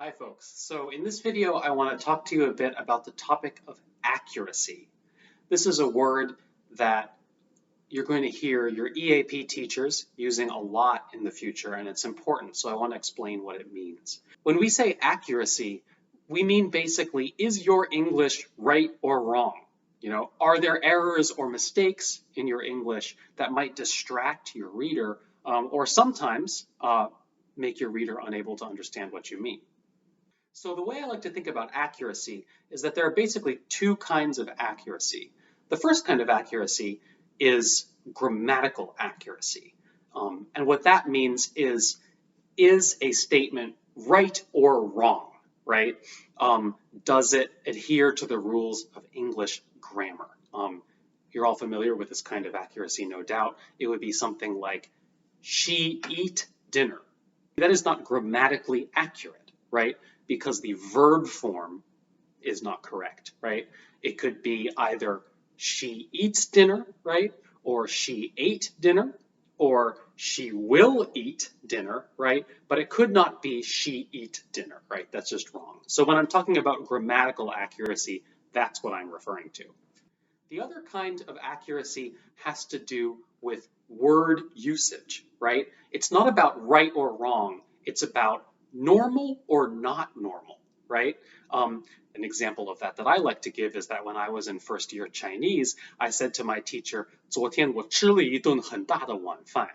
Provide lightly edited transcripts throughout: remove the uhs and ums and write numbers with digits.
Hi folks. So in this video, I want to talk to you a bit about the topic of accuracy. This is a word that you're going to hear your EAP teachers using a lot in the future, and it's important, so I want to explain what it means. When we say accuracy, we mean basically, is your English right or wrong? Are there errors or mistakes in your English that might distract your reader, or sometimes make your reader unable to understand what you mean? So the way I like to think about accuracy is that there are basically two kinds of accuracy. The first kind of accuracy is grammatical accuracy. And what that means is a statement right or wrong, right? Does it adhere to the rules of English grammar? You're all familiar with this kind of accuracy, no doubt. It would be something like, she eat dinner. That is not grammatically accurate, right? Because the verb form is not correct, right? It could be either she eats dinner, right? Or she ate dinner, or she will eat dinner, right? But it could not be she eat dinner, right? That's just wrong. So when I'm talking about grammatical accuracy, that's what I'm referring to. The other kind of accuracy has to do with word usage, right? It's not about right or wrong. It's about normal or not normal, right? An example of that I like to give is that when I was in first year Chinese, I said to my teacher, 昨天我吃了一顿很大的晚饭,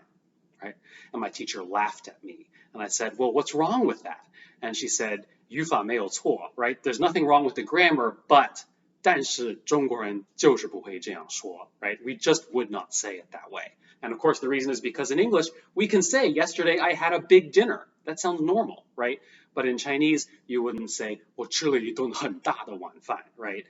right? And my teacher laughed at me. And I said, well, what's wrong with that? And she said, 语法没有错, right? There's nothing wrong with the grammar, but 但是中国人就是不会这样说, right? We just would not say it that way. And of course, the reason is because in English, we can say, yesterday I had a big dinner. That sounds normal, right? But in Chinese, you wouldn't say, 我吃了一顿很大的晚饭, right?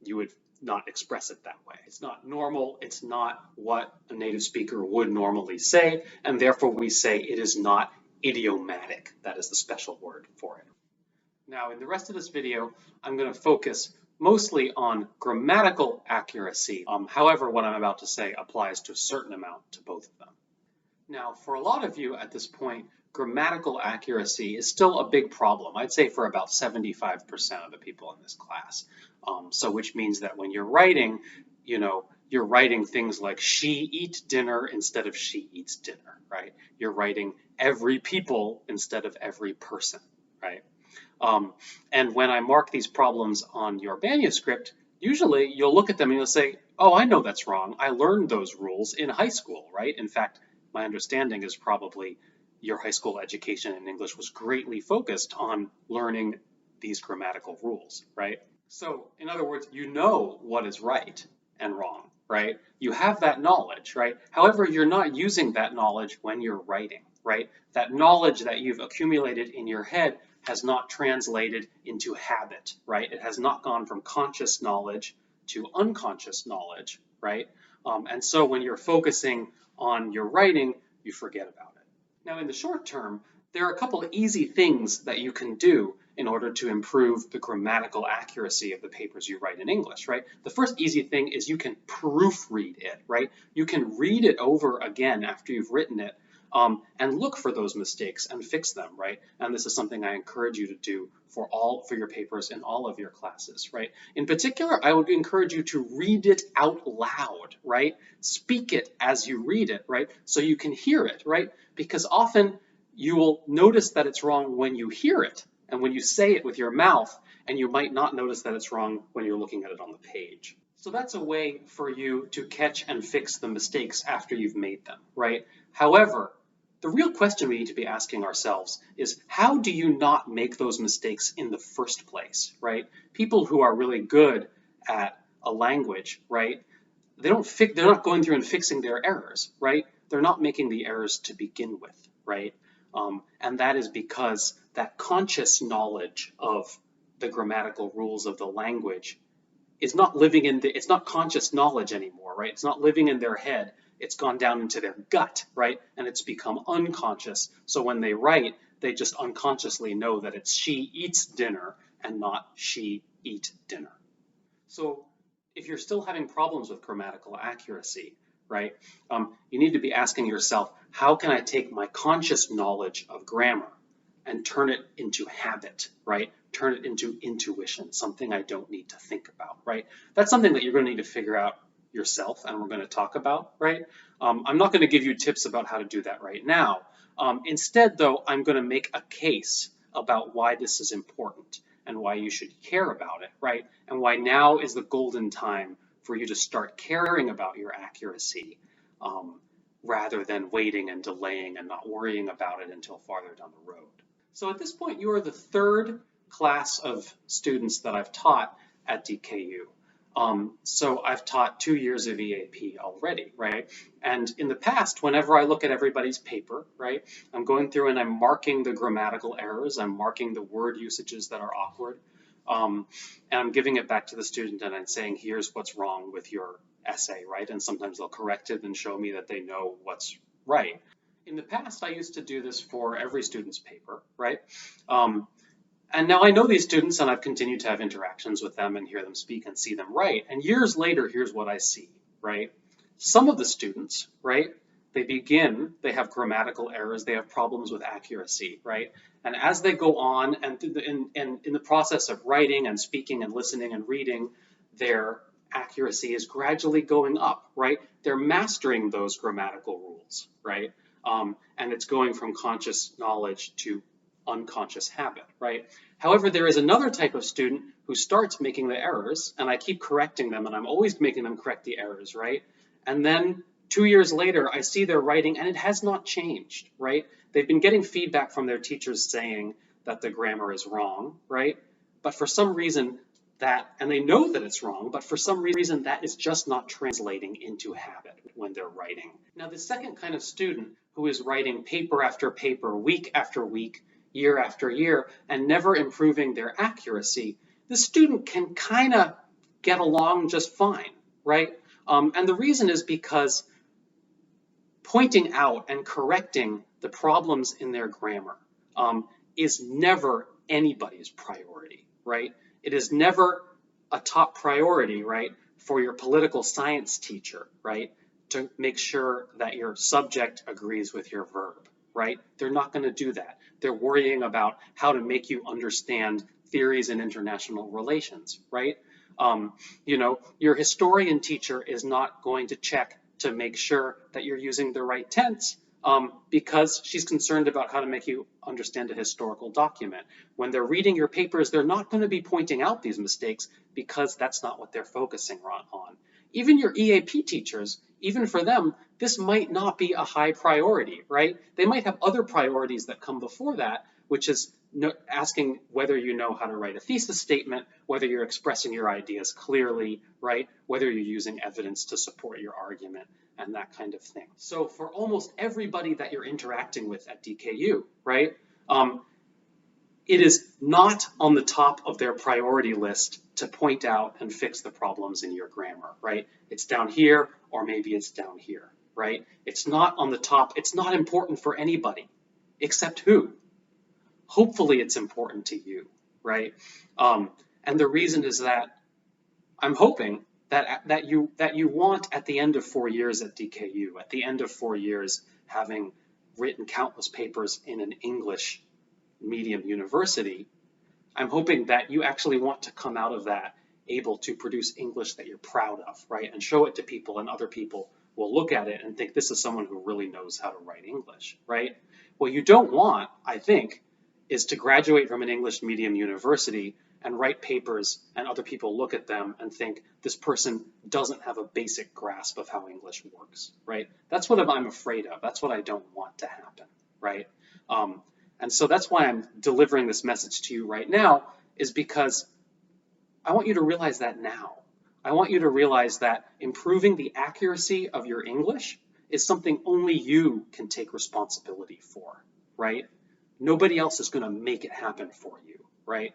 You would not express it that way. It's not normal. It's not what a native speaker would normally say. And therefore, we say it is not idiomatic. That is the special word for it. Now, in the rest of this video, I'm going to focus mostly on grammatical accuracy. However, what I'm about to say applies to a certain amount to both of them. Now, for a lot of you at this point, grammatical accuracy is still a big problem. I'd say for about 75% of the people in this class. So which means that when you're writing, you're writing things like she eat dinner instead of she eats dinner, right? You're writing every people instead of every person, right? And when I mark these problems on your manuscript, usually you'll look at them and you'll say, oh, I know that's wrong. I learned those rules in high school, right? In fact, my understanding is probably your high school education in English was greatly focused on learning these grammatical rules, right? So, in other words, you know what is right and wrong, right? You have that knowledge, right? However, you're not using that knowledge when you're writing, right? That knowledge that you've accumulated in your head has not translated into habit, right? It has not gone from conscious knowledge to unconscious knowledge, right? And so when you're focusing on your writing, you forget about it. Now, in the short term, there are a couple of easy things that you can do in order to improve the grammatical accuracy of the papers you write in English, right? The first easy thing is you can proofread it, right? You can read it over again after you've written it, and look for those mistakes and fix them, right? And this is something I encourage you to do for your papers in all of your classes, right? In particular, I would encourage you to read it out loud, right? Speak it as you read it, right? So you can hear it, right? Because often you will notice that it's wrong when you hear it and when you say it with your mouth, and you might not notice that it's wrong when you're looking at it on the page. So that's a way for you to catch and fix the mistakes after you've made them, right? However, the real question we need to be asking ourselves is, how do you not make those mistakes in the first place, right? People who are really good at a language, right? They're not going through and fixing their errors, right? They're not making the errors to begin with, right? And that is because that conscious knowledge of the grammatical rules of the language is not living in it's not conscious knowledge anymore, right? It's not living in their head. It's gone down into their gut, right? And it's become unconscious. So when they write, they just unconsciously know that it's she eats dinner and not she eat dinner. So if you're still having problems with grammatical accuracy, right, you need to be asking yourself, how can I take my conscious knowledge of grammar and turn it into habit, right? Turn it into intuition, something I don't need to think about, right? That's something that you're going to need to figure out yourself, and we're going to talk about, right? I'm not going to give you tips about how to do that right now. Instead, though, I'm going to make a case about why this is important and why you should care about it, right? And why now is the golden time for you to start caring about your accuracy rather than waiting and delaying and not worrying about it until farther down the road. So at this point, you are the third class of students that I've taught at DKU. So I've taught 2 years of EAP already, right? And in the past, whenever I look at everybody's paper, right, I'm going through and I'm marking the grammatical errors, I'm marking the word usages that are awkward, and I'm giving it back to the student and I'm saying, here's what's wrong with your essay, right? And sometimes they'll correct it and show me that they know what's right. In the past, I used to do this for every student's paper, right? And now I know these students and I've continued to have interactions with them and hear them speak and see them write. And years later, here's what I see, right? Some of the students, right, they have grammatical errors, they have problems with accuracy, right? And as they go on and in the process of writing and speaking and listening and reading, their accuracy is gradually going up, right? They're mastering those grammatical rules, right? And it's going from conscious knowledge to unconscious habit, right? However, there is another type of student who starts making the errors, and I keep correcting them, and I'm always making them correct the errors, right? And then 2 years later, I see their writing, and it has not changed, right? They've been getting feedback from their teachers saying that the grammar is wrong, right? But for some reason, and they know that it's wrong, but for some reason that is just not translating into habit when they're writing. Now, the second kind of student who is writing paper after paper, week after week, year after year, and never improving their accuracy, the student can kind of get along just fine, right? And the reason is because pointing out and correcting the problems in their grammar is never anybody's priority, right? It is never a top priority, right, for your political science teacher, right, to make sure that your subject agrees with your verb, right? They're not going to do that. They're worrying about how to make you understand theories in international relations, right? You know, your historian teacher is not going to check to make sure that you're using the right tense because she's concerned about how to make you understand a historical document. When they're reading your papers, they're not going to be pointing out these mistakes because that's not what they're focusing on. Even your EAP teachers, even for them, this might not be a high priority, right? They might have other priorities that come before that, which is asking whether you know how to write a thesis statement, whether you're expressing your ideas clearly, right? Whether you're using evidence to support your argument and that kind of thing. So for almost everybody that you're interacting with at DKU, right? It is not on the top of their priority list to point out and fix the problems in your grammar, right? It's down here, or maybe it's down here, right? It's not on the top. It's not important for anybody, except who? Hopefully it's important to you, right? And the reason is that I'm hoping that you want at the end of 4 years at DKU, at the end of 4 years having written countless papers in an English medium university, I'm hoping that you actually want to come out of that able to produce English that you're proud of, right? And show it to people, and other people will look at it and think this is someone who really knows how to write English, right? What you don't want, I think, is to graduate from an English medium university and write papers and other people look at them and think this person doesn't have a basic grasp of how English works, right? That's what I'm afraid of. That's what I don't want to happen, right? And so that's why I'm delivering this message to you right now, is because I want you to realize that now. I want you to realize that improving the accuracy of your English is something only you can take responsibility for, right? Nobody else is going to make it happen for you, right?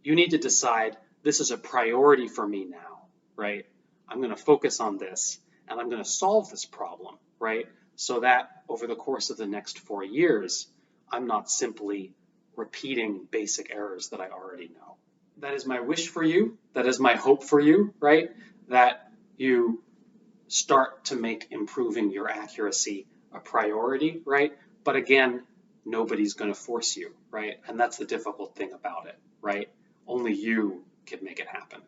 You need to decide, this is a priority for me now, right? I'm going to focus on this, and I'm going to solve this problem, right? So that over the course of the next 4 years, I'm not simply repeating basic errors that I already know. That is my wish for you. That is my hope for you, right? That you start to make improving your accuracy a priority, right? But again, nobody's going to force you, right? And that's the difficult thing about it, right? Only you can make it happen.